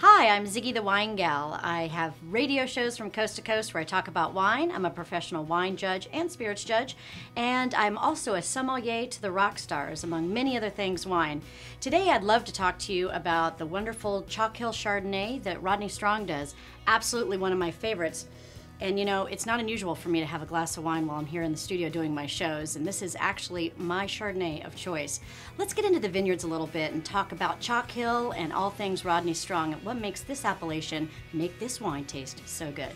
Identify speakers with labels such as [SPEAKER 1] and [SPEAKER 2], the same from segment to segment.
[SPEAKER 1] Hi, I'm Ziggy the Wine Gal. I have radio shows from coast to coast where I talk about wine. I'm a professional wine judge and spirits judge, and I'm also a sommelier to the rock stars, among many other things wine. Today I'd love to talk to you about the wonderful Chalk Hill Chardonnay that Rodney Strong does. Absolutely one of my favorites. And you know, it's not unusual for me to have a glass of wine while I'm here in the studio doing my shows, and this is actually my Chardonnay of choice. Let's get into the vineyards a little bit and talk about Chalk Hill and all things Rodney Strong and what makes this appellation make this wine taste so good.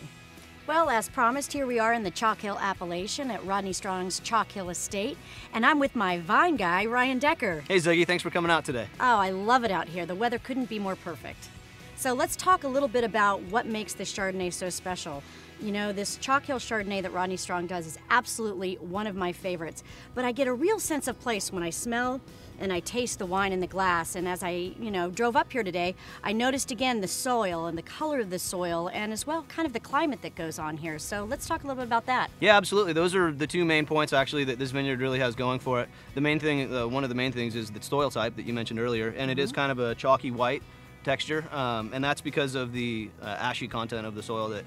[SPEAKER 1] Well, as promised, here we are in the Chalk Hill appellation at Rodney Strong's Chalk Hill Estate, and I'm with my vine guy, Ryan Decker.
[SPEAKER 2] Hey Ziggy, thanks for coming out today.
[SPEAKER 1] Oh, I love it out here. The weather couldn't be more perfect. So let's talk a little bit about what makes this Chardonnay so special. You know, this Chalk Hill Chardonnay that Rodney Strong does is absolutely one of my favorites, but I get a real sense of place when I smell and I taste the wine in the glass. And as I, drove up here today, I noticed again the soil and the color of the soil, and as well kind of the climate that goes on here. So let's talk a little bit about that.
[SPEAKER 2] Yeah, absolutely. Those are the two main points actually that this vineyard really has going for it. The main thing, one of the main things is the soil type that you mentioned earlier, and it is kind of a chalky white texture, and that's because of the ashy content of the soil that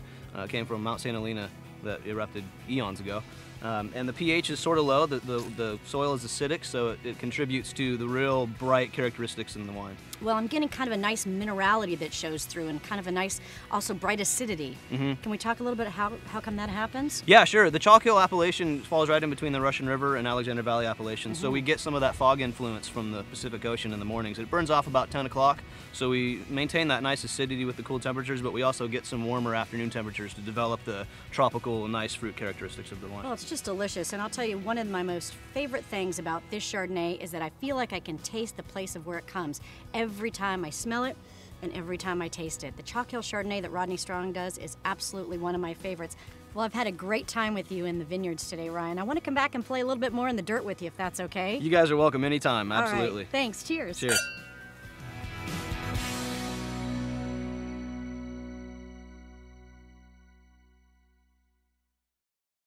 [SPEAKER 2] came from Mount St. Helena that erupted eons ago. And the pH is sort of low. The soil is acidic, so it contributes to the real bright characteristics in the wine.
[SPEAKER 1] Well, I'm getting kind of a nice minerality that shows through, and kind of a nice, also bright acidity. Can we talk a little bit how come that happens?
[SPEAKER 2] Yeah, sure. The Chalk Hill appellation falls right in between the Russian River and Alexander Valley appellations, so we get some of that fog influence from the Pacific Ocean in the mornings. It burns off about 10 o'clock, so we maintain that nice acidity with the cool temperatures, but we also get some warmer afternoon temperatures to develop the tropical, nice fruit characteristics of the wine.
[SPEAKER 1] Well, it's just delicious, and I'll tell you, one of my most favorite things about this Chardonnay is that I feel like I can taste the place of where it comes every time I smell it and every time I taste it. The Chalk Hill Chardonnay that Rodney Strong does is absolutely one of my favorites. Well, I've had a great time with you in the vineyards today, Ryan. I want to come back and play a little bit more in the dirt with you, if that's okay.
[SPEAKER 2] You guys are welcome anytime, absolutely.
[SPEAKER 1] All right. Thanks. Cheers.
[SPEAKER 2] Cheers.